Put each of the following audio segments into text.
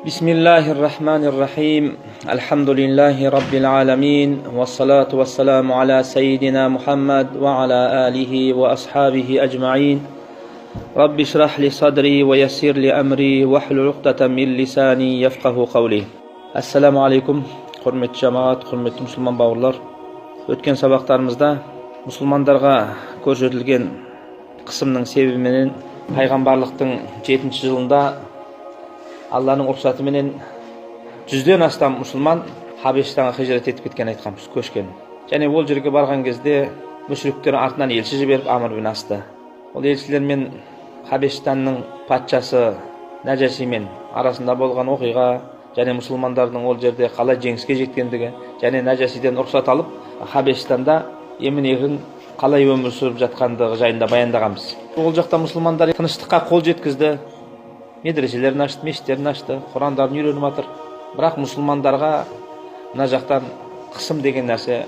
Бисмиллахир-рахманир-рахим. Алхамдулиллахи раббил аламин. Вассалату вассаламу аля сайидина Мұхаммад ва аля алихи ва асхабихи аджмаин. Рабби шрах ли садри ва яссир ли амри вахлул уқдатам мин лисани яфқаху қаули. Ассаламу алейкум, құрметті жамағат, құрметті мұсылман бауырлар. Өткен сабақтарымызда мұсылмандарға көрсетілген қысымның себебіменен пайғамбарлықтың 7-ші жылында Алланың рұқсатыменен 100-ден астам мұсылман Хабештанға хижрат етіп кеткен айтқанбыз, көшкен. Және ол жерге барған кезде мүшриктер артынан елші жіберіп амыр бен асты. Ол елшілермен Хабештанның патшасы Нәжашимен арасында болған оқиға, және мұсылмандардың ол жерде қалай жеңіске жеткендігі, және Нәжашиден рұқсат алып Хабештанда емін-еркін қалай өмір сүріп жатқандығы жайында баяндағанбыз. Ол жақта мұсылмандар тыныштыққа қол жеткізді. Медреселерін ашты, мешіттерін ашты, Құрандарын үйреніп жатыр. Бірақ мұсылмандарға мына жақтан қысым деген нәрсе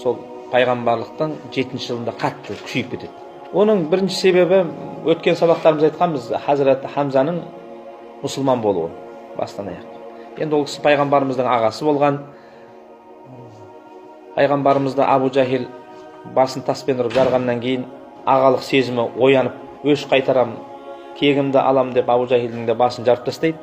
сол пайғамбарлықтың 7-ші жылында қатты күшейіп кетеді. Оның бірінші себебі өткен сабақтарымыз айтқанбыз, Хазірет Хамзаның мұсылман болуы бастан аяқ. Енді ол кісі пайғамбарымыздың ағасы болған. Пайғамбарымызды Абу Жахил басын таспен ұрып жарғаннан кейін ағалық сезімі оянып, өш қайтарам, кегімді алам деп Абу Жахилдің де басын жарып тастайды.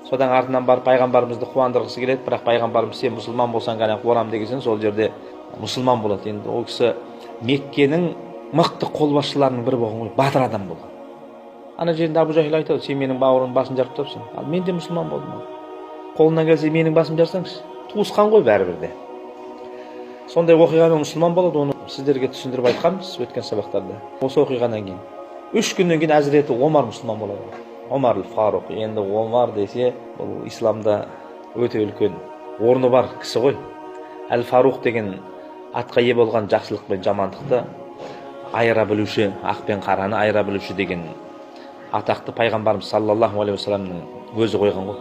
Содан артынан барып пайғамбарымызды қуандырғысы келеді, бірақ пайғамбарымыз сен мұсылман болсаң ғана қуанам дегенсен сол жерде мұсылман болады. Енді ол кісі Меккенің мықты қолбасшыларының бірі болған ғой, батыр адам болған. Ана жерінде Абу Жахил айтады, сен менің бауырымның басын жарып тастапсың. Ал мен де мұсылман болдым. Қолынан келсе менің басым жарсаңшы, туысқан ғой бәрібір де. Сондай оқиғамен мұсылман болады, оны сіздерге түсіндіріп айтқанбыз өткен сабақтарда. Осы оқиғадан кейін 3 күннен кейін Әзіреті Омар мұсылман болады. Омар Фаруқ. Енді Омар десе, бұл исламда өте үлкен орны бар кісі ғой. Әл-Фаруқ деген атқа ие болған жақсылық пен жамандықты айыра білуші, ақ пен қараны айыра білуші деген атақты пайғамбарымыз саллаллаху алейхи уассаламның өзі қойған ғой.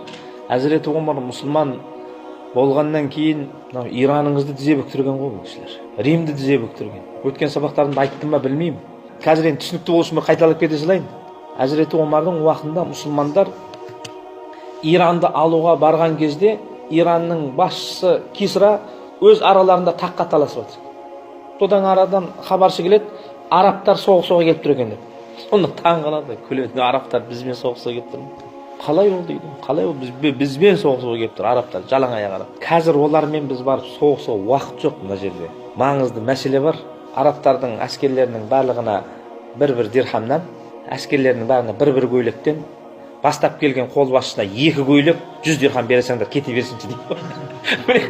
Әзіреті Омар мұсылман болғаннан кейін Ираныңызды тізе бүктірген ғой бұл кісілер. Римді тізе бүктірген. Өткен сабақтарымда айттым ба білмеймін. Қазір енді түсінікті болу үшін қайталап кете салайын. Әзіреті Омардың уақытында мұсылмандар Иранды алуға барған кезде Иранның басшысы Кисра өз араларында таққа таласып жатыр. Содан арадан хабаршы келеді, арабтар соғысуға келіп тұр екен деп. Оны таң қалады, күледі, арабтар бізбен соғысуға келіп тұр. Қалай ол дейді? Қалай ол бізбен соғысуға келіп тұр, арабтар жалаң аяқ араб. Қазір олармен біз барып соғысуға уақыт жоқ мына жерде. Маңызды мәселе бар. Арабтардың әскерлерінің барлығына бір дирхамнан, әскерлерінің бәріне бір көйлектен, бастап келген қолбасшысына 2 көйлек 100 дирхам бересеңдер кете берсінші дейді.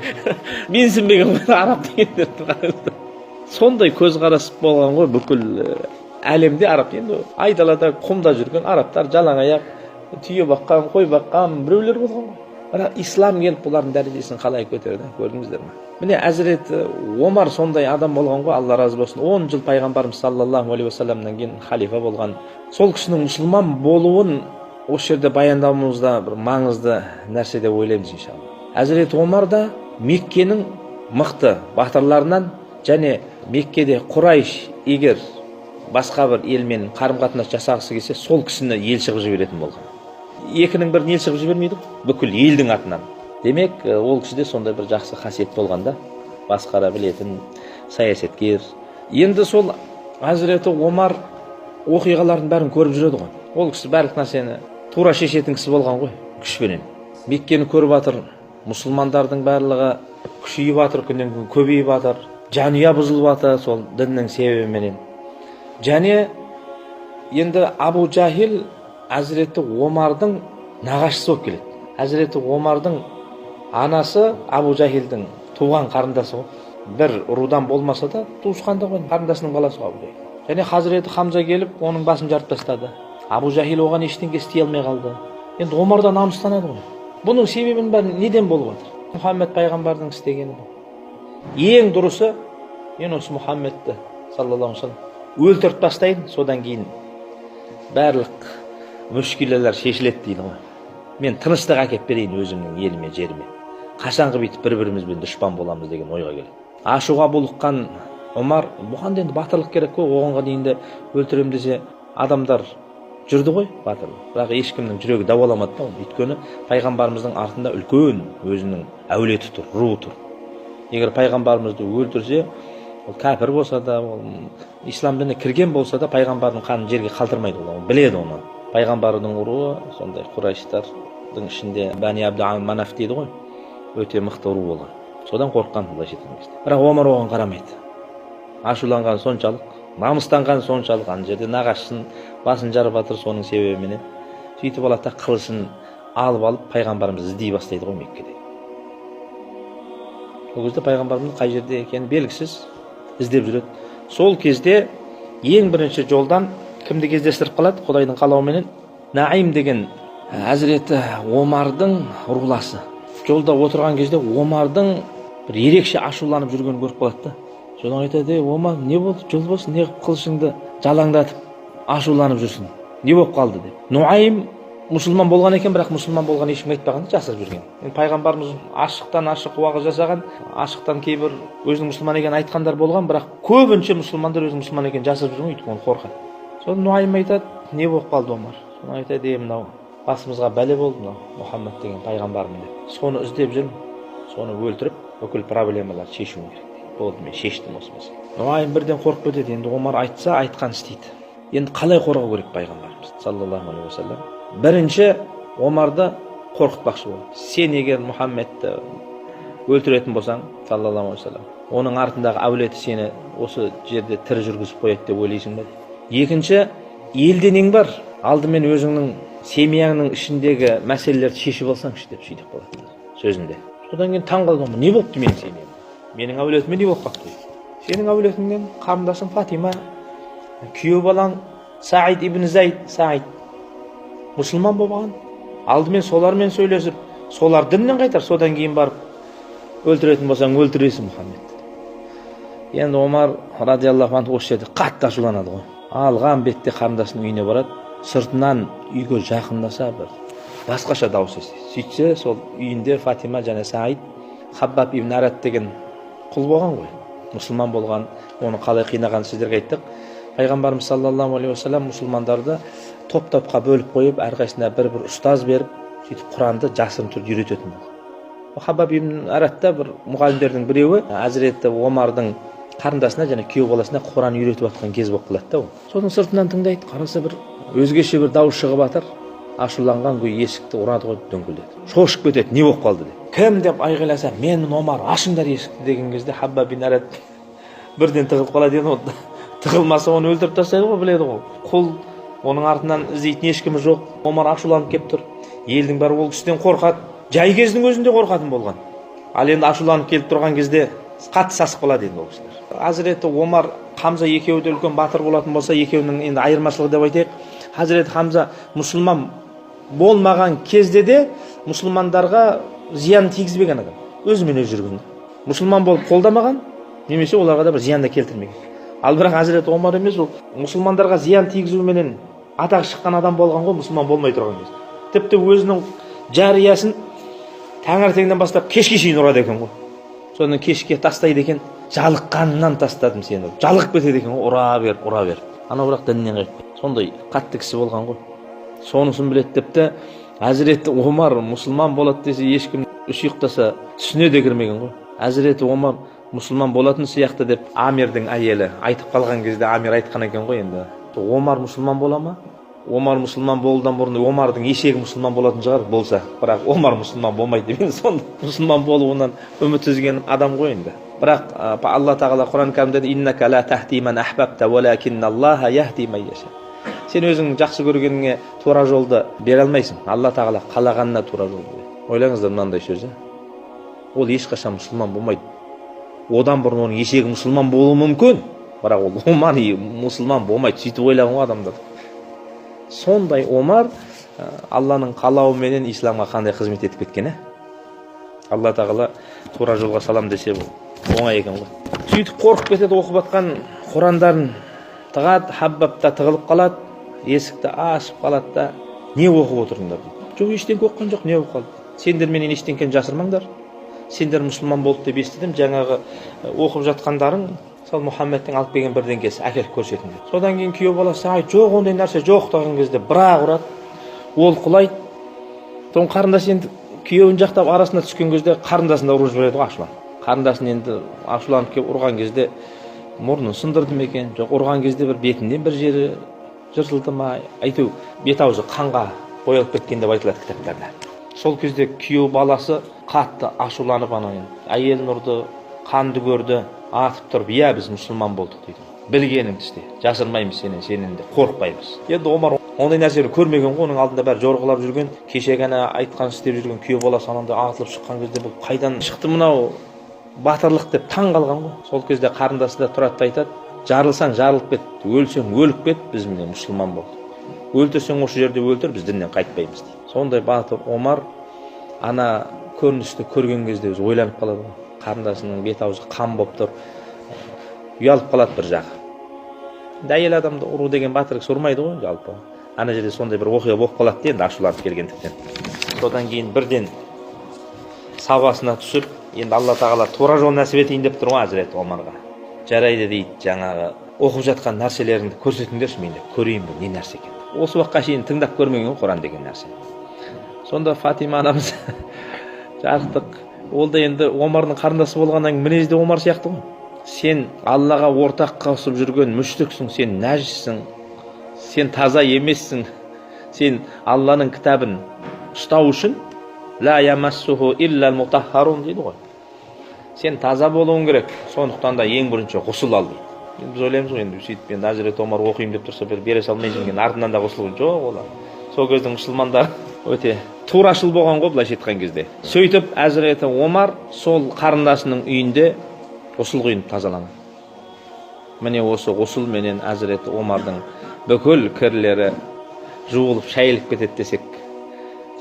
Менсінбеген араб дегендер. Сондай көзқарас болған ғой бүкіл әлемде. Араб енді айдалада құмда жүрген арабтар жалаң аяқ, түйе баққан, қой баққан біреулер болған ғой. Бірақ ислам келіп бұлардың дәрежесін қалай көтерді, көрдіңіздер ме? Міне Әзірет Омар сондай адам болған ғой, Алла разы болсын. 10 жыл пайғамбарымыз саллаллаху алейхи уассаламнан кейін халифа болған. Сол кісінің мұсылман болуын осы жерде баяндауымызда бір маңызды нәрсе деп ойлаймыз иншалла. Әзірет Омар да Меккенің мықты батырларынан, және Меккеде Құрайш егер басқа бір елмен қарым-қатынас жасағысы келсе, сол кісіні елші қылып жіберетін болған. Екінің бірін елші қылып жібермейді, бүкіл елдің атынан. Демек, ол кісіде сондай бір жақсы қасиет болғанда, басқара білетін саясаткер. Енді сол Әзіреті Омар оқиғалардың бәрін көріп жүреді ғой. Ол кісі барлық нәрсені тура шешетін кісі болған ғой, күшпенен. Меккені көріп жатыр, мұсылмандардың барлығы күшейіп жатыр, күннен күн көбейіп жатыр, жанұя бұзылып жатыр сол діннің себебіменен. Және енді Абу Жахил Әзіреті Омардың нағашысы болып келеді. Әзіреті Омардың анасы Абу Жахилдің туған қарындасы ғой. Бір рудан болмаса да туысқанда ғой, қарындасының баласы ғой. Және Хазіреті Хамза келіп, оның басын жарып тастады. Абу Жахил оған ештеңе істей алмай қалды. Енді Омардан намыстанады ғой. Бұның себебін бәрі неден болып жатыр? Мұхаммад пайғамбардың істегені бұл. Ең дұрысы, мен осы Мұхаммадты саллаллаху алейхи вассалам өлтіріп тастайын, содан кейін барлық мүшкілелер шешіледі дейді ғой. Мен тыныштық әкеп берейін өзімнің еліме, жеріме. Қашанғы бүйтіп бір-бірімізбен дұшпан боламыз деген ойға келеді. Ашуға булыққан Омар, бұған енді батырлық керек қой, оғанға дейін де өлтірем десе, адамдар жүрді ғой батыр, бірақ ешкімнің жүрегі дауаламады да оны. Өйткені пайғамбарымыздың артында үлкен өзінің әулеті тұр, руы тұр. Егер пайғамбарымызды өлтірсе, ол кәпір болса да, ол ислам дініне кірген болса да, пайғамбардың қанын жерге қалдырмайды, ол біледі оны. Пайғамбардың руы сондай Құрайштардың ішінде Бәни Абд-Манаф дейді ғой, өте мықты ру болған. Содан қорыққан былайша айтқан кезде. Бірақ Омар оған қарамайды. Ашуланған соншалық, намыстанған соншалық, ана жерде нағашысын басын жарып жатыр соның себебіменен. Сөйтіп алады да қылышын алып пайғамбарымызды іздей бастайды ғой Меккеде. Ол кезде пайғамбарымыз қай жерде екені белгісіз, іздеп жүреді. Сол кезде ең бірінші жолдан кімді кездестіріп қалады? Құдайдың қалауыменен Наим деген Әзіреті Омардың руласы. Жолда отырған кезде Омардың бір ерекше ашуланып жүргенін көріп қалады да. Содан айтады: Омар, не болды? Жол болсын, не қылышыңды жалаңдатып ашуланып жүрсің? Не болып қалды деп. Наим мұсылман болған екен, бірақ мұсылман болған ешкім айтпаған, жасырып жүрген. Пайғамбарымыз ашықтан ашық уағыз жасаған, ашықтан кейбір өзінің мұсылман екенін айтқандар болған, бірақ көбінше мұсылмандар өзінің мұсылман екенін жасырып жүрген, өйтіп оны қорқады. Содан Наим айтады: не болып қалды Омар? Содан айтады: мынау басымызға бәле болды, мынау Мұхаммад деген пайғамбарым деп. Соны іздеп жүрмін, соны өлтіріп, бүкіл проблемаларды шешуім керек. Болды, мен шештім осы мәселені. Наим бірден қорқып кетеді. Енді Омар айтса, айтқан істейді. Енді қалай қорғау керек пайғамбарымыз саллаллаху алейхи уассалам? Бірінші, Омарды қорқытпақшы болды. Сен егер Мұхаммадты өлтіретін болсаң, саллаллаху алейхи уассалам, оның артындағы әулеті сені осы жерде тірі жүргізіп қояды деп ойлайсың ба? Екінші, елде нең бар? Алдымен өзіңнің семьяңның ішіндегі мәселелерді шешіп алсаңшы деп сөйтіп қалады сөзінде. Содан кейін таң қалдым: не болыпты менің семьям? Менің әулетіме не болып қалды? Сенің әулетіңнен қарындасың Фатима, күйеу балаң Саид ибн Саид мұсылман болған. Алдымен солармен сөйлесіп, солар діннен қайтар, содан кейін барып өлтіретін болсаң өлтіресің Мұхаммедті. Енді Омар радиаллаху анху осы жерде қатты ашуланады ғой. Алған бетте қарындасының үйіне барады, сыртынан үйге жақындаса бір басқаша дауыс естиді. Сөйтсе, сол үйінде Фатима және Саид Хаббаб ибн Арат деген құл болған ғой, мұсылман болған. Оны қалай қинаған сіздерге айттық. Пайғамбарымыз саллаллаху алейхи уассалам мұсылмандарды топ-топқа бөліп қойып, әрқайсысына бір ұстаз беріп, сөйтіп Құранды жасырын түрде үйрететін болған. Хаббаб ибн Аратта бір мұғалімдердің біреуі Әзіреті Омардың қарындасына және күйеу баласына Құран үйретіп жатқан кез болып қалады да. Соның сыртынан тыңдайды, қараса бір өзгеше бір дауыс шығып жатыр. Ашуланған күйі есікті ұрады ғой, дөңгелетіп. Шошып кетеді: не болып қалды деп. Кім деп айғайласа: менмін Омар, ашыңдар есікті деген кезде Хаббаб ибн Арат бірден тығылып қалады. Енді тығылмаса оны өлтіріп тастайды ғой, біледі ғой. Құл, оның артынан іздейтін ешкімі жоқ. Омар ашуланып келіп тұр. Елдің бәрі ол кісіден қорқады. Жай кездің өзінде қорқатын болған. Ал енді ашуланып келіп тұрған кезде қатты сасып қалады енді ол кісілер. Әзіреті Омар, Хамза екеуі де үлкен батыр болатын болса, екеуінің енді айырмашылығы деп айтайық. Әзіреті Хамза мұсылман болмаған кезде де мұсылмандарға зиян тигізбеген адам. Өзімен өзі жүрген. Мұсылман болып қолдамаған, немесе оларға да бір зиян да келтірмеген. Ал бірақ Әзіреті Омар емес, ол мұсылмандарға зиян тигізуменен атағы шыққан адам болған ғой, мұсылман болмай тұрған кезде. Тіпті өзінің жариясын таңертеңнен бастап кешке шейін ұрады екен ғой. Соны кешке тастайды екен: жалыққанынан тастадым сені. Жалығып кетеді екен ғой, ұра бер. Анау бірақ діннен қайтпайды. Сондай қатты кісі болған ғой. Сонысын біледі. Тіпті Әзіреті Омар мұсылман болады десе, ешкім үш ұйықтаса түсіне де кірмеген ғой. Әзіреті Омар мұсылман болатын сияқты деп Амирдің әйелі айтып қалған кезде Амир айтқан екен ғой, енді Омар мұсылман бола ма? Омар мұсылман болудан бұрын Омардың ешегі мұсылман болатын шығар, болса, бірақ Омар мұсылман болмайды деп, сонда мұсылман болуынан үміт үзген адам ғой енді. Бірақ Алла Тағала Құран кәрімде: иннака ла тахди ман ахбабта валакинналлаха яхди ман яша. Сен өзің жақсы көргеніңе тура жолды бере алмайсың, Алла Тағала қалағанына тура жолды береді. Ойлаңыздар мынандай сөз. Ол ешқашан мұсылман болмайды. Одан бұрын оның ешегі мұсылман болуы мүмкін, бірақ ол Омар мұсылман болмайды. Сөйтіп ойлаған ғой адамдар. Сондай Омар Алланың қалауыменен исламға қандай қызмет етіп кеткен. Алла Тағала тура жолға салам десе, бұл оңай екен ғой. Сөйтіп қорқып кетеді, оқып жатқан Құрандарын тығады, Хаббабта тығылып қалады, есікті ашып қалады да: не оқып отырыңдар дейді. Жоқ, ештеңе оқыған жоқ, не болып қалды? Сендер менен ештеңені жасырмаңдар. Сендер мұсылман болды деп естідім, жаңағы оқып жатқандарың сол Мұхаммедтің алып келген бір деңгесі әкеліп көрсетіңдер. Содан кейін күйеу баласы жоқ ондай нәрсе жоқ деген кезде бірақ ұрады, ол құлайды. Соң қарындас енді күйеуін жақтап арасына түскен кезде қарындасын да ұрып жібереді ғой, ашуланып. Қарындасын енді ашуланып келіп ұрған кезде мұрнын сындырды ма екен, жоқ ұрған кезде бір бетінен бір жері жыртылды ма, әйтеу бет аузы қанға боялып кеткен деп айтылады кітаптарда. Сол кезде күйеу баласы қатты ашуланып әйелін ұрды, қанды көрді, атып тұрып, иә біз мұсылман болдық дейді. Білгеніңді істе, жасырмаймыз сенен де қорықпаймыз. Енді Омар ондай нәрсені көрмеген ғой, оның алдында бәрі жорғалап жүрген, кеше ғана айтқан істеп жүрген күйеу баласы анандай атылып шыққан кезде бұл қайдан шықты мынау батырлық деп таң қалған ғой. Сол кезде қарындасы да тұрады да айтады, жарылсаң жарылып кет, өлсең өліп кет, біз міне мұсылман болдық. Өлтірсең осы жерде өлтір, біз діннен қайтпаймыз дейді. Сондай батыр Омар ана көріністі көрген кезде өзі ойланып қалады ғой. Қарындасының бет аузы қан болып тұр, ұялып қалады бір жағы. Әйел адамды ұру деген батырлық ұрмайды ғой жалпы. Ана жерде сондай бір оқиға болып қалады дейді, ашуланып келгендіктен. Содан кейін бірден сабасына түсіп, енді Алла Тағала тура жол нәсіп етейін деп тұр ғой Әзірет Омарға. Жарайды дейді, жаңағы оқып жатқан нәрселеріңді көрсетіңдерші мен деп көрейін бұл не нәрсе екен. Осы уақытқа шейін тыңдап көрмеген Құран деген нәрсе. Сонда Фатима анамыз жарықтық. Ол да енді Омардың қарындасы болғаннан кейін мінезі де Омар сияқты ғой. Сен Аллаға ортақ қосып жүрген мүшриксің, сен нәжіссің, сен таза емессің. Сен Алланың кітабын ұстау үшін ла ямассуху илля мутаххарун дейді ғой. Сен таза болуың керек. Сондықтан да ең бірінші ғұсыл ал дейді. Біз ойлаймыз ғой енді сөйтіп енді Әзірет Омар оқимын деп тұрса бере салмай жүрген артынан да ғұсыл жоқ олар. Сол кездің мұсылмандар өте турашыл болған ғой былайша айтқан кезде. Сөйтіп Әзірет Омар сол қарындасының үйінде ғұсыл құйынып тазаланады. Міне осы ғұсыл менен Әзірет Омардың бүкіл кірлері жуылып шайылып кетеді десек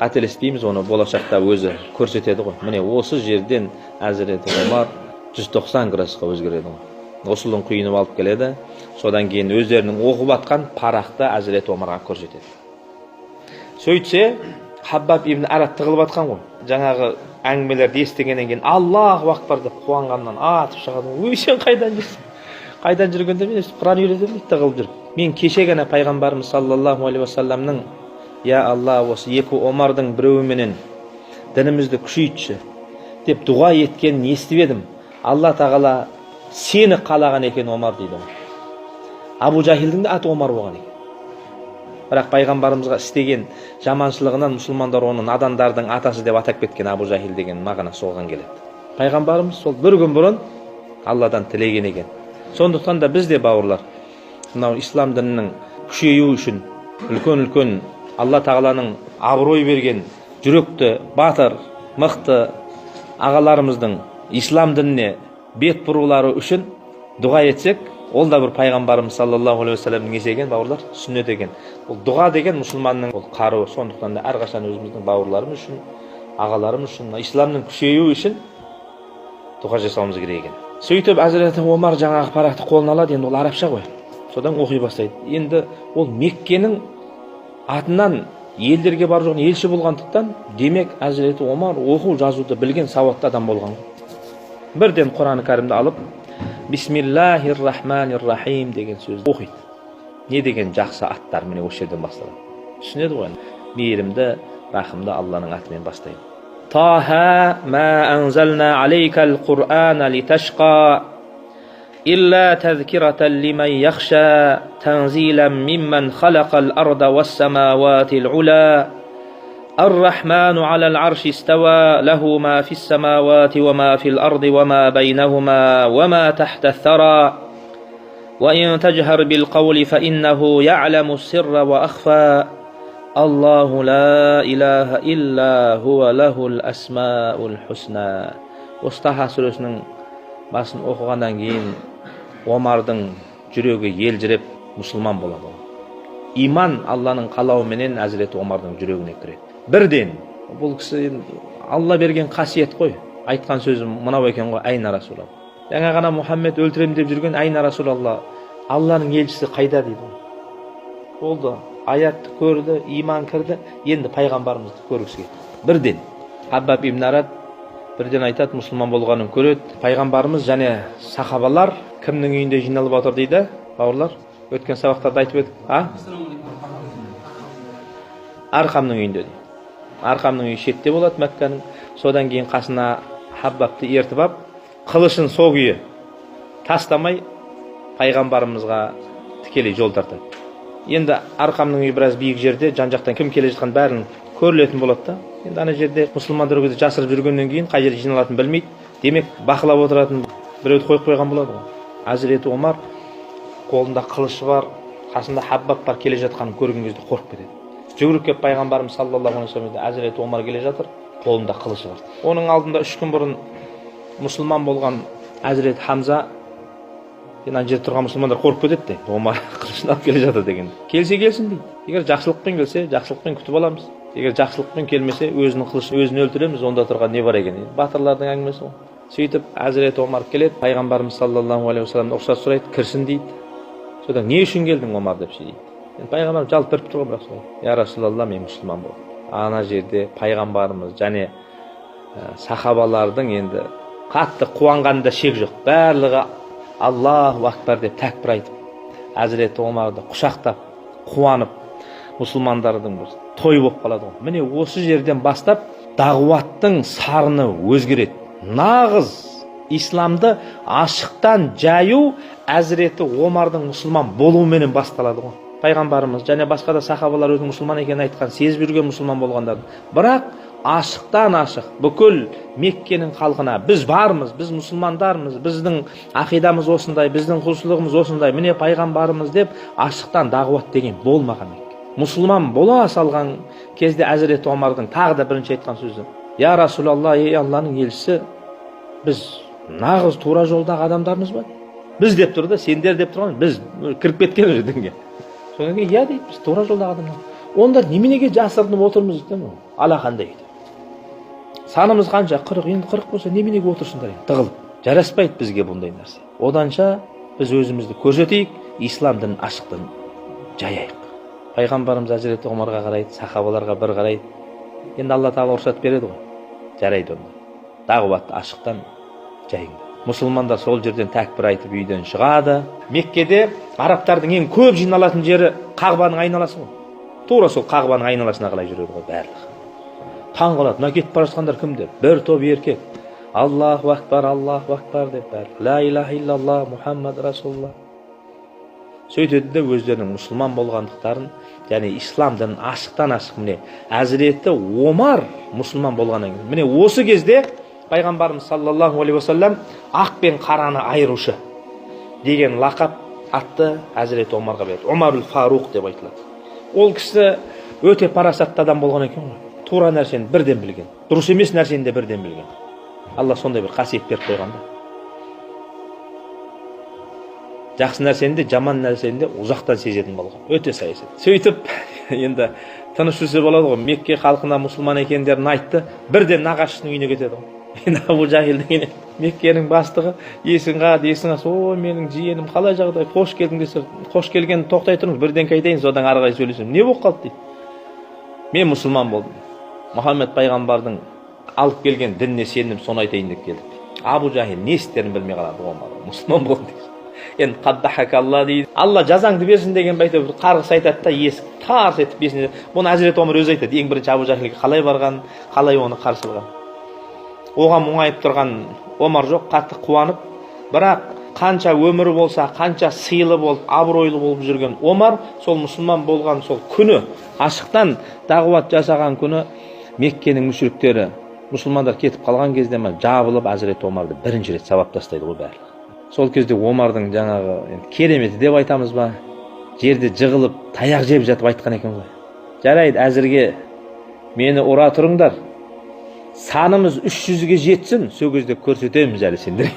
қателеспейміз, оны болашақта өзі көрсетеді ғой. Міне осы жерден Әзірет Омар 190 градусқа өзгереді ғой. Ғұсылын құйынып алып келеді, содан кейін өздерінің оқып атқан парақты Әзірет Омарға көрсетеді. Сөйтсе, Хаббаб ибн Арат тығылып атқан ғой. Жаңағы әңгімелерді естігеннен кейін Аллаху акбар деп қуанғаннан атып шығады. Өй, сен қайдан жүрсің? Қайдан жүргенде мен Құран үйретемін дейді, тығылып жүріп. Мен кеше ғана Пайғамбарымыз саллаллаху алейхи уассаламның я Алла, осы екі Омардың біреуіменен дінімізді күшейтші деп дұға еткенін естіп едім. Алла Тағала сені қалаған екен Омар дейді. Абу Жахилдің де аты Омар болған екен. Бірақ Пайғамбарымызға істеген жаманшылығынан мұсылмандар оны надандардың атасы деп атап кеткен. Абу Жахил деген мағына соған келеді. Пайғамбарымыз сол бір күн бұрын Алладан тілеген екен. Сондықтан да біз де бауырлар, мынау ислам дінінің күшеюі үшін үлкен Алла Тағаланың абырой берген жүректі, батыр, мықты ағаларымыздың ислам дініне бет бұрулары үшін дұға етсек, ол да бір Пайғамбарымыз саллаллаху алейхи уассаламның есеген бауырлар, сүннет екен. Ол дұға деген мұсылманның ол қаруы. Сондықтан да әрқашан өзіміздің бауырларымыз үшін, ағаларымыз үшін, исламның күшеюі үшін дұға жасауымыз керек екен. Сөйтіп Әзірет Омар жаңағы парақты қолына алады, енді ол арабша ғой. Содан оқи бастайды. Енді ол Меккенің атынан елдерге бар жоғын елші болғандықтан, демек Әзірет Омар оқу жазуды білген сауатты адам болған. Бірден Құран кәрімді алып Бисмиллахир-рахманир-рахим деген сөзді оқиды. Не деген жақсы аттар, міне осы жерден басталады. Түсінеді ғой. Мейірімді, рахымды Алланың атымен бастайды. Таха ма анзална алейкал Құр'ана литашқа илля тазкиратан лиман яхша танзилан мимман халақал арда вассамаватил ула الرحمن على العرش استوى له ما في السماوات وما في الأرض وما بينهما وما تحت الثرى وإن تجهر بالقول فإنه يعلم السر وأخفى الله لا إله إلا هو له الأسماء الحسنى. Таха сүресінің басын оқығаннан кейін Омардың жүрегі елжіреп мұсылман болады. Иман Алланың қалауыменен Әзірет Омардың жүрегіне кіреді. Бірден бұл кісі Алла берген қасиет қой. Айтқан сөзім мынау екен ғой, айна Расулалла. Жаңа ғана Мұхаммед өлтірем деп жүрген айна Расулалла, Алланың елшісі қайда дейді. Болды, аятты көрді, иман кірді, енді пайғамбарымызды көргісі келді. Бірден Хаббаб ибн Арат бірден айтады, мұсылман болғанын көреді. Пайғамбарымыз және сахабалар кімнің үйінде жиналып отыр дейді бауырлар? Өткен сабақтарда айтып едік. Арқамның үйінде дейді. Арқамның үйі шетте болады Мәкканың. Содан кейін қасына Хаббабты ертіп ап, қылышын сол күйі тастамай пайғамбарымызға тікелей жол тартады. Енді арқамның үйі біраз биік жерде, жан-жақтан кім келе жатқан бәрін көрілетін болады да. Енді ана жерде мұсылмандар өзі жасырып жүргеннен кейін қай жерге жиналатынын білмейді. Демек, бақылап отыратын біреуді қойып қойған болады ғой. Әзіреті Омар қолында қылышы бар, қасында Хаббаб бар, келе жатқанын көрген кезде қорқып кетеді. Жүгіріп келіп пайғамбарымыз саллаллаху алейхи вассалам Әзіреті Омар келе жатыр, қолында қылышы бар. Оның алдында 3 күн бұрын мұсылман болған Әзіреті Хамза, ана жерде тұрған мұсылмандар қорқып кетеді де, Омар қылышын алып келе жатыр деген. Келсе келсін дейді. Егер жақсылықпен келсе, жақсылықпен күтіп аламыз. Егер жақсылықпен келмесе, өзінің қылышын өзін өлтіреміз, онда тұрған не бар екен? Батырлардың әңгімесі ғой. Сөйтіп Әзіреті Омар келеді, пайғамбарымыз саллаллаху алейхи вассаламнан рұқсат сұрайды, кірсін дейді. Содан не үшін келдің Омар деп дейді. Пайғамбарымыз жалт беріп тұрған, бірақ солай. Я Расулалла, мен мұсылман болдым. Ана жерде пайғамбарымыз және сахабалардың енді қатты қуанғанда шек жоқ. Барлығы Аллаху акбар деп тәкбір айтып, Әзіреті Омарды құшақтап, қуанып, мұсылмандардың бір той болып қалады ғой. Міне осы жерден бастап дағуаттың сарыны өзгереді. Нағыз исламды ашықтан жаю Әзіреті Омардың мұсылман болуымен басталады ғой. Пайғамбарымыз және басқа да сахабалар өзінің мұсылман екенін айтқан, сезіп жүрген мұсылман болғандардың. Бірақ ашықтан ашық бүкіл Меккенің халқына біз бармыз, біз мұсылмандармыз, біздің ақидамыз осындай, біздің құлшылығымыз осындай, міне пайғамбарымыз деп ашықтан дағуат деген болмаған. Мұсылман бола салған кезде Әзіреті Омардың тағы да бірінші айтқан сөзі: Я Расулалла, ей Алланың елшісі, біз нағыз тура жолдағы адамдармыз ба? Біз деп тұр да, сендер деп тұрған, біз кіріп кеткен уже дінге. Содан кейін иә дейді, біз тура жолдағы адамдар. Онда неменеге жасырынып отырмыз дейді? Алақандай дейді. Санымыз қанша? 40, енді 40 болса неменеге отырсыңдар? Тығылып. Жараспайды бізге бұндай нәрсе. Оданша біз өзімізді көрсетейік, ислам дінін ашықтан жаяйық. Пайғамбарымыз Әзіреті Омарға қарайды, сахабаларға бір қарайды. Енді Алла Тағала рұқсат береді ғой. Жарайды онда. Дағуатты ашықтан жайыңдар. Мұсылмандар сол жерден тәкбір айтып үйден шығады. Меккеде арабтардың ең көп жиналатын жері Қағбаның айналасы ғой. Тура сол Қағбаның айналасына қалай жүреді ғой барлығы. Таң қалады, мына кетіп бара жатқандар кімдер? Бір топ еркек. Аллаху акбар деп бәрі. Ла илаха иллалла Мұхаммад Расулулла. Сөйтеді де өздерінің мұсылман болғандықтарын, және ислам дінін ашықтан ашық, міне Әзіреті Омар мұсылман болғаннан кейін, міне осы кезде пайғамбарымыз саллаллаху алейхи вассалам ақ пен қараны айырушы деген лақап атты Әзіреті Омарға берді. Омарул Фаруқ деп айтылады. Ол кісі өте парасатты адам болған екен ғой. Тура нәрсені бірден білген, дұрыс емес нәрсені де бірден білген. Алла сондай бір қасиет беріп қойған да. Жақсы нәрсені де, жаман нәрсені де ұзақтан сезетін болған. Өте саясат. Сөйтіп, енді тыныш жүрсе болады ғой. Мекке халқына мұсылман екендерін айтты, бірден нағашысының үйіне кетеді ғой. Енді Абу Жахилдің Меккенің бастығы есің ас, ой менің жиенім қалай жағдай, қош келдің десе, қош келген, тоқтай тұрыңыз, бірден қайтайын, содан ары қарай сөйлесем. Не болып қалды дейді. Мен мұсылман болдым. Мұхаммад пайғамбардың алып келген дініне сенім, соны айтайын деп келдік. Абу Жахил не істерін білмей қалады, мұсылман болды дейді. Енді қаддахак Алла дейді. Алла жазаңды берсін деген бәйте бір қарғыс айтады да, есік тарс етіп бесіне. Бұны Әзіреті Омар өзі айтады. Ең бірінші Абу Жахилге қалай барған, қалай оны қарсы алған. Оған мұңайып тұрған Омар жоқ, қатты қуанып, бірақ қанша өмірі болса, қанша сыйлы болып, абыройлы болып жүрген Омар, сол мұсылман болған сол күні, ашықтан дағуат жасаған күні, Меккенің мүшриктері, мұсылмандар кетіп қалған кезде жабылып Әзіреті Омарды бірінші рет сабап тастайды ғой бәрі. Сол кезде Омардың жаңағы кереметі деп айтамыз ба, жерде жығылып, таяқ жеп жатып айтқан екен ғой. Жарайды, әзірге мені ұра тұрыңдар. Санымыз 300-ге жетсін, сол кезде көрсетеміз әлі сендер.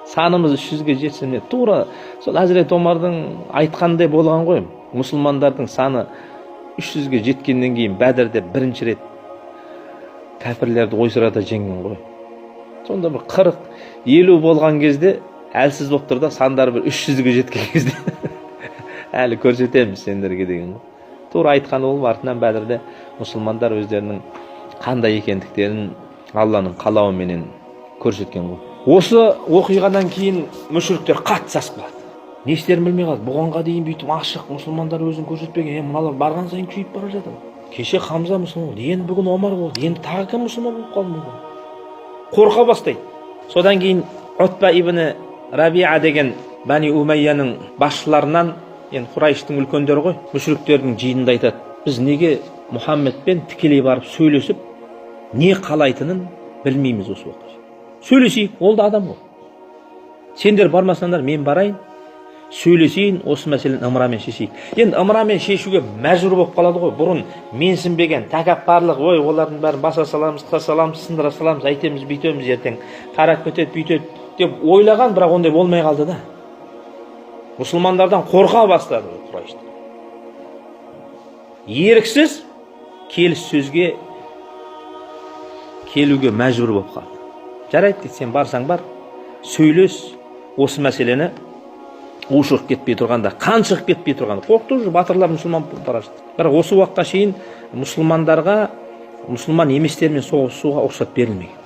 Санымыз 300-ге жетсін. Тура сол Әзіреті Омардың айтқандай болған ғой. Мұсылмандардың саны 300-ге жеткеннен кейін Бәдірде бірінші рет кәпірлерді ойсырата жеңген ғой. Сонда бір 40-50 болған кезде әлсіз болып тұр да, сандар бір 300-ге жеткен кезде әлі көрсетеміз сендерге деген ғой. Тура айтқан ол артынан Бәдірде мұсылмандар өздерінің қандай екендіктерін Алланың қалауыменен көрсеткен ғой. Осы оқиғадан кейін мүшриктер қатты сасып қалады. Не істерін білмей қалды. Бұғанға дейін бүйтіп ашық мұсылмандар өзін көрсетпеген, мыналар барған сайын күйіп бара жатыр. Кеше Хамза мұсылман болды, енді бүгін Омар болды, енді тағы кім мұсылман болып қалды мүмкін. Қорқа бастайды. Содан кейін Утба ибн Рабиа деген Бани Умайяның басшыларынан, енді Құрайштың үлкендері ғой, мүшриктердің жиынында айтады: біз неге Мұхаммедпен тікелей барып сөйлесіп, не қалайтынын білмейміз осы уақытта. Сөйлесейік, ол да адам ғой. Сендер бармасаңдар, мен барайын, сөйлесейін, осы мәселені ымырамен шешейік. Енді ымырамен шешуге мәжбүр болып қалады ғой. Бұрын менсінбеген, тәкаппарлық, ой, олардың бәрін баса саламыз, қыса саламыз, сындыра саламыз, айтеміз, бүйтеміз, ертең тарап кетеді, бүйтеді деп ойлаған, бірақ ондай болмай қалды да. Мұсылмандардан қорқа бастады Құрайш. Еріксіз келіссөзге келуге мәжбүр болып қалды. Жарайды, сен барсаң бар, сөйлес, осы мәселені ушығып кетпей тұрғанда, қан шығып кетпей тұрғанда, қорқытып жүр, батырлар мұсылман болып бара жатыр. Бірақ осы уақытқа шейін мұсылмандарға мұсылман еместермен соғысуға рұқсат берілмеген.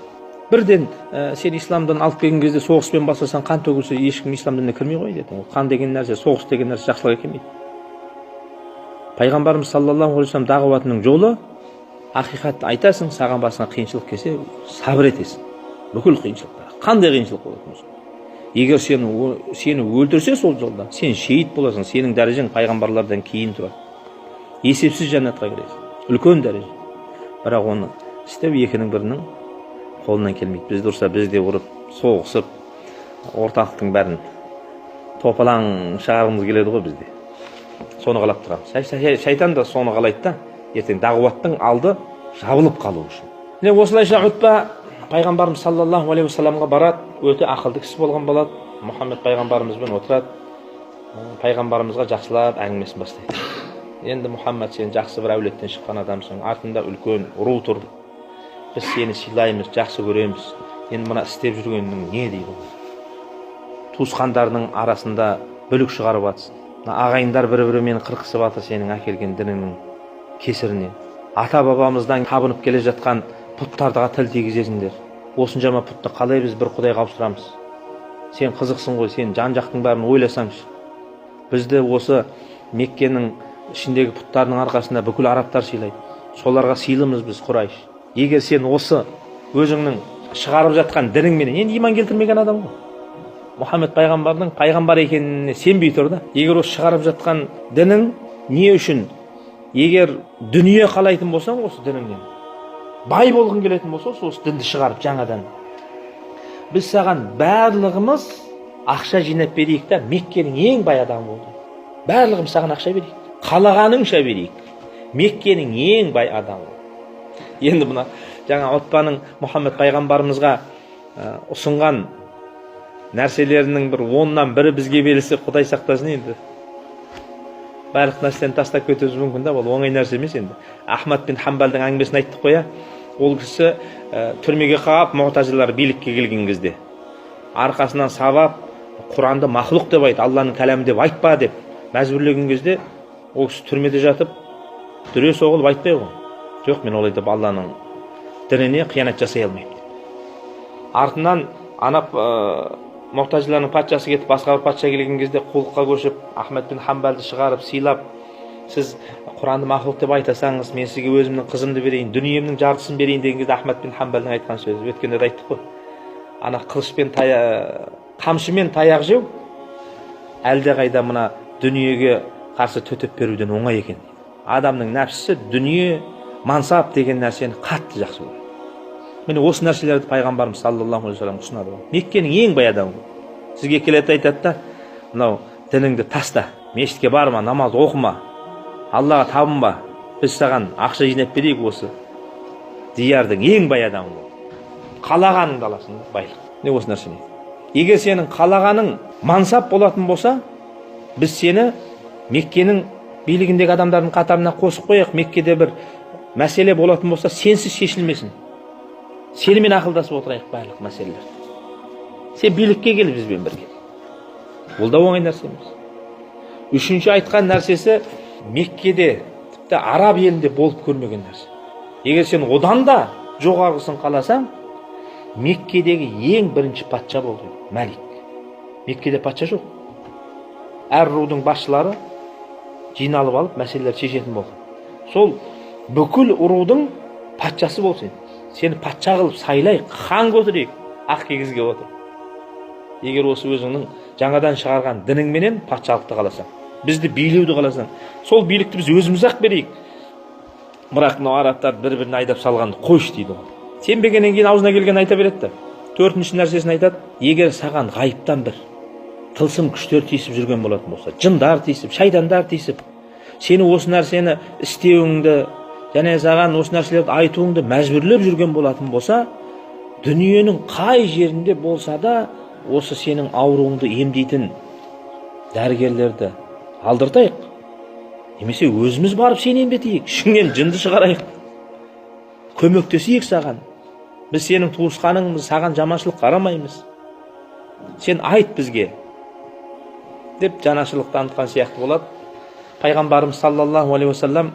Бірден сен исламдан алып келген кезде соғыспен бастасаң, қан төгілсе, ешкім ислам дініне кірмей қойды деді. Қан деген нәрсе, соғыс деген нәрсе жақсылыққа келмейді. Пайғамбарымыз саллаллаху алейхи вассалам дағуатының жолы ақиқатты айтасың, саған басыңа қиыншылық келсе, сабыр етесің. Бүкіл қиыншылықтар. Қандай қиыншылық болады болсын. Егер сені өлтірсе сол жолда, сен шейіт боласың, сенің дәрежең пайғамбарлардан кейін тұрады. Есепсіз жәннатқа кіресің. Үлкен дәреже. Бірақ оны істеу екінің бірінің қолынан келмейді. Біз дұрса бізде ұрып, соғысып, орталықтың бәрін топалаң шығарғымыз келеді ғой бізде. Соны қалап тұрамыз. Шайтан да соны қалайды да, ертең дағуаттың алды жабылып қалу үшін. Осылайша Утба Пайғамбарымыз саллаллаху алейхи вассаламға барады, өте ақылды кісі болған болады. Мұхаммад пайғамбарымызбен отырады, пайғамбарымызға жақсылап әңгімесін бастайды. Енді Мұхаммад, сен жақсы бір әулеттен шыққан адамсың, артында үлкен ру тұр, біз сені сыйлаймыз, жақсы көреміз. Енді мына істеп жүргенің не дейді? Туысқандарының арасында бүлік шығарып жатсың. Ағайындар бір-бірімен қырқысып жатыр сенің әкелген дініңнің кесірінен. Ата бабамыздан табынып келе жатқан пұттарға тіл тигізесіңдер. Осыншама пұтты қалай біз бір құдайға ауыстырамыз? Сен қызықсың ғой, сен жан-жақтың бәрін ойласаңшы. Бізді осы Меккенің ішіндегі пұттарының арқасында бүкіл арабтар сыйлайды. Соларға сыйлымыз біз, Құрайш. Егер сен осы өзіңнің шығарып жатқан дініңмен, енді иман келтірмеген адам ғой. Мұхаммад пайғамбардың пайғамбар екеніне сенбей тұр да. Егер осы шығарып жатқан дінің не үшін? Егер дүние қалайтын болсаң, осы дініңнен бай болғың келетін болса, осы дінді шығарып жаңадан. Біз саған барлығымыз ақша жинап берейік та, Меккенің ең бай адамы болды. Барлығымыз саған ақша берейік. Қалағаныңша берейік. Меккенің ең бай адамы. Енді мына жаңа Утбаның Мұхаммад пайғамбарымызға ұсынған нәрселерінің бір 10-нан 1 бізге берілсе, Құдай сақтасын енді. Барлық нәрсені тастап кетуіміз мүмкін да, ол оңай нәрсе емес енді. Ахмад бин Хамбалдың әңгімесін айттық қоя. Ол кісі түрмеге қағап, мұғтазилар билікке келген кезде арқасынан сабап, Құранды мақлұқ деп айт, Алланың кәләмі деп айтпа деп мәжбүрлеген кезде, ол кісі түрмеде жатып, дүре соғылып айтпай ғой. Жоқ, мен олай деп Алланың дініне қиянат жасай алмаймын деп. Артынан мұқтажылардың патшасы кетіп, басқа бір патша келген кезде құлыққа көшіп, Ахмад бин Хамбалды шығарып, сыйлап, сіз Құранды мақлұқ деп айтасаңыз, мен сізге өзімнің қызымды берейін, дүниемнің жартысын берейін деген кезде Ахмад бин Хамбалдың айтқан сөзі. Өткенде де айттық қой. Қылышпен қамшымен таяқ жеу әлде қайда мына дүниеге қарсы төтеп беруден оңай екен. Адамның нәпсісі дүние, мансап деген нәрсені қатты жақсы көреді. Міне осы нәрселерді пайғамбарымыз саллаллаху алейхи вассалам ұсынады. Меккенің ең бай адамы. Сізге келеді айтады да, мынау дініңді таста, мешітке барма, намаз оқыма, Аллаға табынба, біз саған ақша жинап берейік, осы диярдың ең бай адамы бол. Қалағаныңды аласың, байлық. Не осы нәрсені? Егер сенің қалағаның мансап болатын болса, біз сені Меккенің билігіндегі адамдардың қатарына қосып қояйық. Меккеде бір мәселе болатын болса, сенсіз шешілмесін. Сенімен ақылдасып отырайық барлық мәселелер. Сен билікке кел бізбен бірге. Ол да оңай нәрсе емес. Үшінші айтқан нәрсесі Меккеде, тіпті араб елінде болып көрмеген нәрсе. Егер сен одан да жоғарғысын қаласаң, Меккедегі ең бірінші патша болды Мәлик. Меккеде патша жоқ. Әр рудың басшылары жиналып алып мәселелер шешетін болды. Сол бүкіл рудың патшасы болсын. Сені патша қылып сайлайық, хан көтерейік, ақ кигізге отыр. Егер осы өзіңнің жаңадан шығарған дініңменен патшалықты қаласаң, бізді билеуді қаласаң, сол билікті біз өзіміз-ақ берейік. Бірақ мынау арабтар бір-бірін айдап салғанды қойшы дейді ғой. Сенбегеннен кейін аузына келген айта береді. Төртінші нәрсесін айтады: егер саған ғайыптан бір тылсым күштер тиісіп жүрген болатын болса, жындар тиісіп, шайтандар тиісіп, сені осы нәрсені істеуіңді және саған осы нәрселерді айтуыңды мәжбүрлеп жүрген болатын болса, дүниенің қай жерінде болса да осы сенің ауруыңды емдейтін дәрігерлерді алдыртайық, немесе өзіміз барып сені емдетейік, ішіңнен жынды шығарайық, көмектесейік саған. Біз сенің туысқаныңбыз, саған жаманшылық қарамаймыз, сен айт бізге деп жанашырлық танытқан сияқты болады. Пайғамбарымыз саллаллаху алейхи уассалам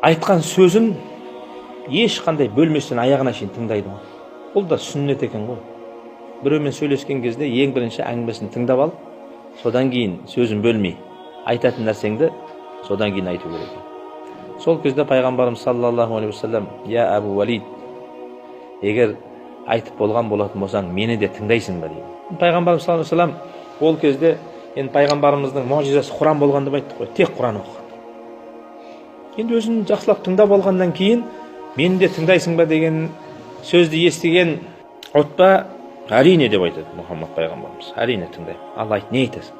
айтқан сөзін ешқандай бөлместен аяғына шейін тыңдайды. Бұл да сүннет екен ғой. Біреумен сөйлескен кезде ең бірінші әңгімесін тыңдап ал, содан кейін сөзін бөлмей, айтатын нәрсеңді содан кейін айту керек. Сол кезде пайғамбарымыз саллаллаху алейхи уассалам: я Абу Валид, егер айтып болған болатын болсаң, мені де тыңдайсың ба дейді. Пайғамбарымыз саллаллаху алейхи уассалам ол кезде енді пайғамбарымыздың мұғжизасы Құран болған деп айттық қой, тек Құран оқыған. Енді өзін жақсылап тыңдап болғаннан кейін мені де тыңдайсың ба деген сөзді естіген Утба әрине деп айтады. Мұхаммад пайғамбарымыз: әрине тыңдаймын. Алла айт, не айтасың?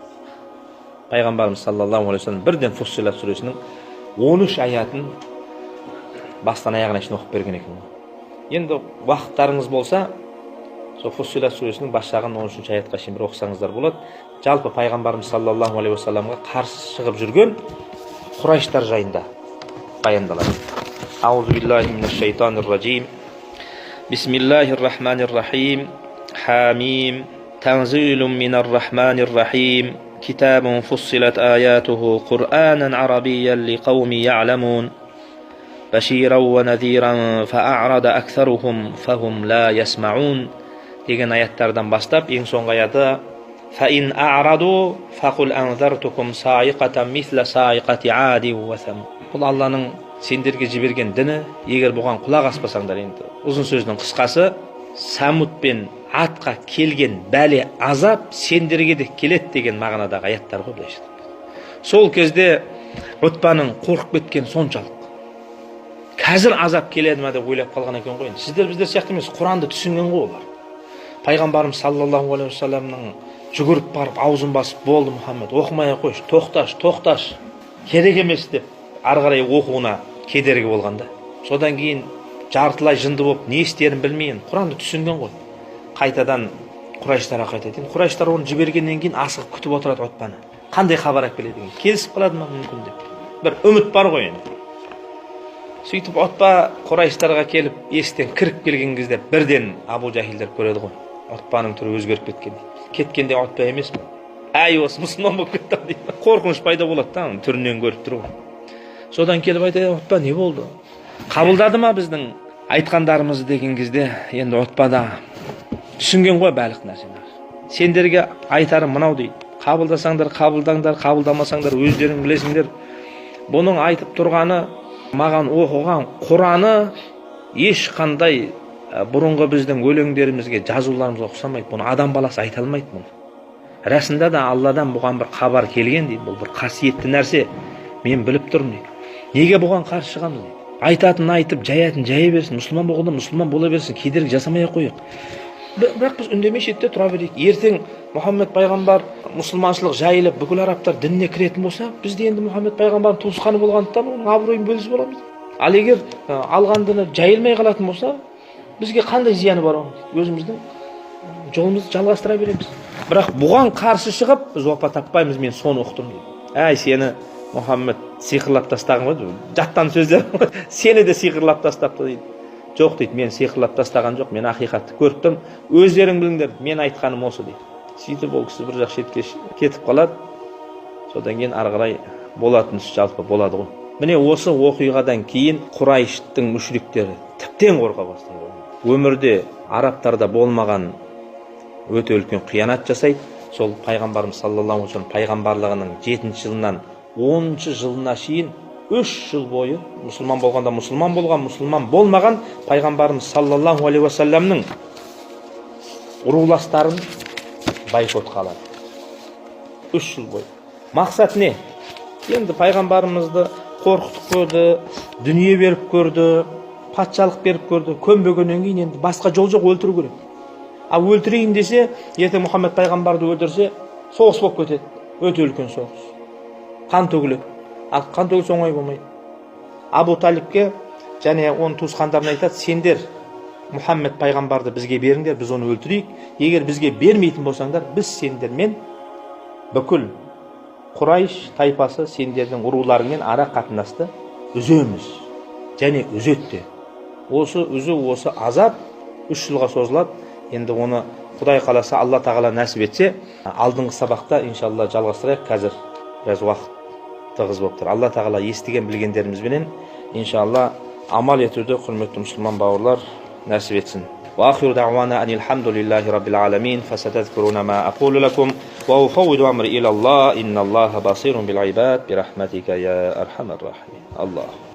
Пайғамбарымыз саллаллаху алейхи уассалам бірден Фуссилат сүресінің 13 аятын бастан аяғына шейін оқып берген екен. Енді уақыттарыңыз болса, сол Фуссилат сүресінің бас жағын 13 аятқа шейін бір оқысаңыздар болады. Жалпы пайғамбарымыз саллаллаху алейхи уассаламға қарсы шығып жүрген Құрайштар жайында баяндалады. Аузу биллахи минаш шайтанир ражим. Бисмиллахир рахманир рахим. Хамим. Танзилум минар рахманир рахим. Китабун фуссилат аятуху Qur'anan арабиян лиқауми я'ламун. Баширан ва надиран фа'арада аксарухум фахум ла ясмаун деген аяттардан бастап ең соңғы аяты: فَإِنْ أَعْرَضُوا فَقُلْ أَنْذَرْتُكُمْ سَاعِقَةً مِثْلَ سَاعِقَةِ عَادٍ وَثَمُودَ. Бұл Алланың сендерге жіберген діні, егер бұған құлақ аспасаңдар, енді ұзын сөздің қысқасы, Самуд пен Атқа келген бәле азап сендерге де келеді деген мағынадағы аяттар ғой былайша. Сол кезде Утбаның қорқып кеткен соншалық. Қазір азап келеді ме деп ойлап қалған екен ғой. Сіздер біздер сияқты емес, Құранды түсінген ғой олар. Пайғамбарымыз саллаллаху алейхи уассаламның жүгіріп барып аузын басып: болды Мұхаммад, оқымай ақ қойшы, тоқташ, керек емес деп ары қарай оқуына кедергі болғанда. Содан кейін жартылай жынды болып не істерін білмейін, Құранды түсінген ғой. Қайтадан Құрайштарға қайтады. Құрайштар оны жібергеннен кейін асығып күтіп отырады Утбаны. Қандай хабар әкеледі деген, келісіп қалады ма мүмкін деп. Бір үміт бар ғой енді. Сөйтіп Утба Құрайштарға келіп есіктен кіріп келген кезде бірден Абу Жахилдер көреді ғой. Утбаның түрі өзгеріп кеткен. Кеткенде Утба емес пе? Әй, осы мұсылман болып кетті дейді. Қорқыныш пайда болады да, түрінен көріп тұр ғой. Содан келіп айтады: Утба, не болды? Қабылдады ма біздің айтқандарымызды деген кезде, енді Утба да түсінген ғой барлық нәрсені. Сендерге айтарым мынау дейді: қабылдасаңдар қабылдаңдар, қабылдамасаңдар өздерің білесіңдер. Бұның айтып тұрғаны, маған оқыған Құраны ешқандай бұрынғы біздің өлеңдерімізге, жазуларымызға ұқсамайды. Бұны адам баласы айта алмайды. Бұны расында да Алладан бұған бір хабар келген дейді. Бұл бір қасиетті нәрсе, мен біліп тұрмын дейді. Неге бұған қарсы шығамыз дейді. Айтатын айтып, жаятын жая берсін, мұсылман болғанда мұсылман бола берсін, кедергі жасамай ақ қояйық. Бірақ біз үндемей шетте тұра берейік. Ертең Мұхаммад пайғамбар мұсылманшылық жайылып бүкіл арабтар дініне кіретін болса, біз де енді Мұхаммад пайғамбардың туысқаны болғандықтан оның абыройын бөлісіп боламыз. Ал егер алған діні жайылмай қалатын болса, бізге қандай зияны бар оның? Өзіміздің жолымызды жалғастыра береміз. Бірақ бұған қарсы шығып, біз опа таппаймыз, мен соны ұқтым дейді. Әй, сені Мұхаммад сиқырлап тастаған ғой, жаттан сөздер. Сені де сиқырлап тастапты дейді. Жоқ дейді, мен сиқырлап тастаған жоқ, мен ақиқатты көріп тұрмын. Өздерің біліңдер, мен айтқаным осы дейді. Сөйтіп ол кісі бір жақ шетке кетіп қалады. Содан кейін ары қарай болатын іс жалпы болады ғой. Міне осы оқиғадан кейін Құрайштың мүшриктері тіптен қорқа бастайды. өмірде арабтарда болмаған өте үлкен қиянат жасайды. Сол пайғамбарымыз саллаллаху алейхи вассалам пайғамбарлығының 7-ші жылынан 10-ші жылына шейін 3 жыл бойы мұсылман болғанда мұсылман болған, мұсылман болмаған пайғамбарымыз саллаллаху алейхи вассаламның руластарын байкотқа алады. 3 жыл бойы. Мақсат не? Енді пайғамбарымызды қорқытып көрді, дүние беріп көрді, патшалық беріп көрді. Көнбегеннен кейін енді басқа жол жоқ, өлтіру керек. Ал өлтірейін десе, ертең Мұхаммад пайғамбарды өлтірсе, соғыс болып кетеді. Өте үлкен соғыс. Қан төгіледі. Ал қан төгілсе оңай болмайды. Абу Талибке және оның туысқандарына айтады, сендер Мұхаммад пайғамбарды бізге беріңдер, біз оны өлтірейік. Егер бізге бермейтін болсаңдар, біз сендермен бүкіл Құрайш тайпасы сендердің руларыңмен ара қатынасты үземіз. Және үзетті. Осы үзу, осы азап 3 жылға созылады. Енді оны Құдай қаласа, Алла Тағала нәсіп етсе, алдыңғы сабақта иншалла жалғастырайық. Қазір біраз уақыт тығыз болып тұр. Алла Тағала естіген білгендерімізбенен иншалла амал етуді құрметті мұсылман бауырлар нәсіп етсін. وآخر دعوانا أن الحمد لله رب العالمين فستذكرون ما أقول لكم وأفوض أمري إلى الله إن الله بصير بالعباد برحمتك يا أرحم الراحمين. الله